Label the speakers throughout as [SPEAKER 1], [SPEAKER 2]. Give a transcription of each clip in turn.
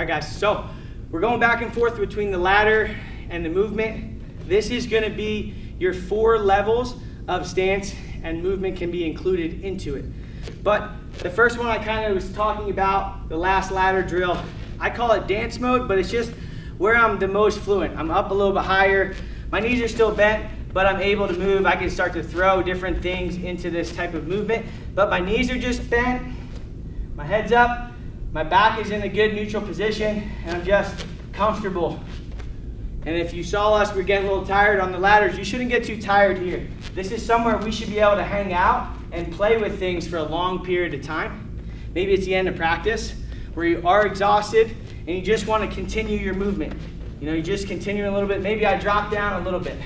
[SPEAKER 1] right, guys, so we're going back and forth between the ladder and the movement. This is going to be your 4 levels of stance, and movement can be included into it. But the first one I kind of was talking about, the last ladder drill, I call it dance mode, but it's just where I'm the most fluent. I'm up a little bit higher. My knees are still bent, but I'm able to move. I can start to throw different things into this type of movement, but my knees are just bent, my head's up, my back is in a good neutral position, and I'm just comfortable. And if you saw us, we're getting a little tired on the ladders. You shouldn't get too tired here. This is somewhere we should be able to hang out and play with things for a long period of time. Maybe it's the end of practice where you are exhausted and you just want to continue your movement. You know, you just continue a little bit. Maybe I drop down a little bit.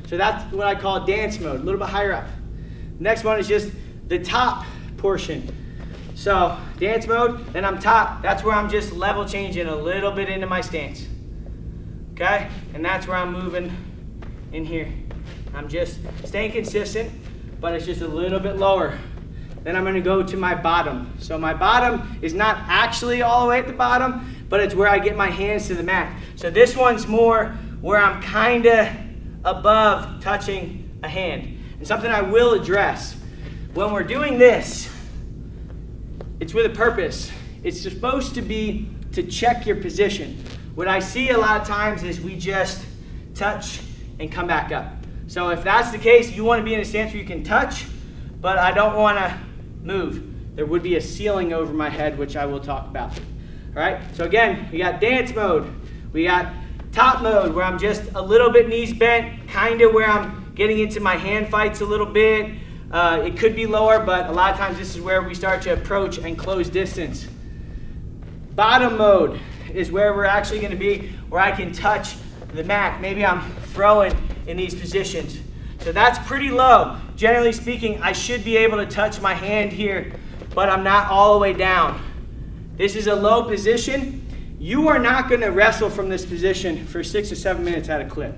[SPEAKER 1] So that's what I call dance mode, a little bit higher up. Next one is just the top portion. So dance mode, then I'm top. That's where I'm just level changing a little bit into my stance. Okay? And that's where I'm moving in here. I'm just staying consistent, but it's just a little bit lower. Then I'm going to go to my bottom. So my bottom is not actually all the way at the bottom, but it's where I get my hands to the mat. So this one's more where I'm kind of above touching a hand. And something I will address. When we're doing this, it's with a purpose. It's supposed to be to check your position. What I see a lot of times is we just touch and come back up. So if that's the case, you want to be in a stance where you can touch, but I don't want to move. There would be a ceiling over my head, which I will talk about. All right, so again, we got dance mode. We got top mode, where I'm just a little bit knees bent, kind of where I'm getting into my hand fights a little bit. It could be lower, but a lot of times this is where we start to approach and close distance. Bottom mode is where we're actually going to be, where I can touch the mat. Maybe I'm throwing in these positions. So that's pretty low. Generally speaking, I should be able to touch my hand here, but I'm not all the way down. This is a low position. You are not going to wrestle from this position for 6 to 7 minutes at a clip.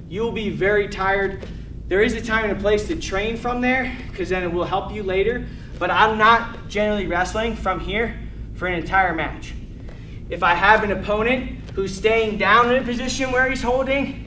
[SPEAKER 1] You will be very tired. There is a time and a place to train from there, because then it will help you later, but I'm not generally wrestling from here for an entire match. If I have an opponent who's staying down in a position where he's holding,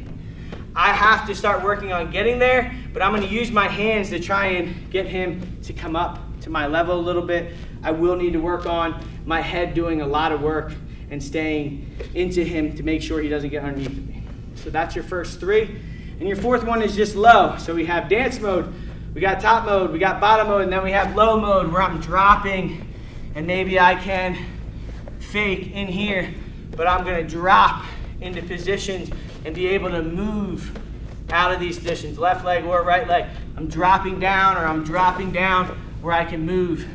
[SPEAKER 1] I have to start working on getting there, but I'm going to use my hands to try and get him to come up to my level a little bit. I will need to work on my head doing a lot of work and staying into him to make sure he doesn't get underneath of me. So that's your first 3. And your 4th one is just low. So we have dance mode, we got top mode, we got bottom mode, and then we have low mode where I'm dropping, and maybe I can fake in here, but I'm going to drop into positions and be able to move out of these positions, left leg or right leg. I'm dropping down, or I'm dropping down where I can move.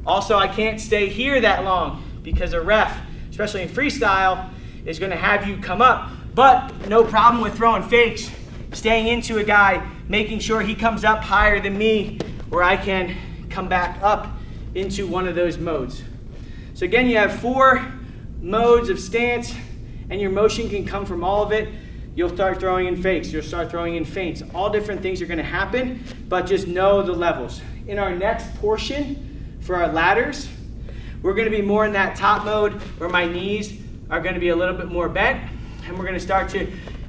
[SPEAKER 1] Also, I can't stay here that long because a ref, especially in freestyle, is going to have you come up, but no problem with throwing fakes, staying into a guy, making sure he comes up higher than me, where I can come back up into one of those modes. So again, you have 4 modes of stance, and your motion can come from all of it. You'll start throwing in fakes, you'll start throwing in feints. All different things are going to happen, but just know the levels. In our next portion for our ladders, we're going to be more in that top mode where my knees are going to be a little bit more bent, and we're going to start to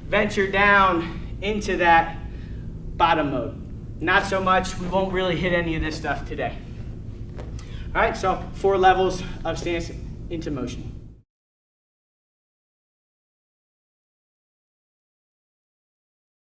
[SPEAKER 1] venture down into that bottom mode. Not so much, we won't really hit any of this stuff today. All right, so 4 levels of stance into motion.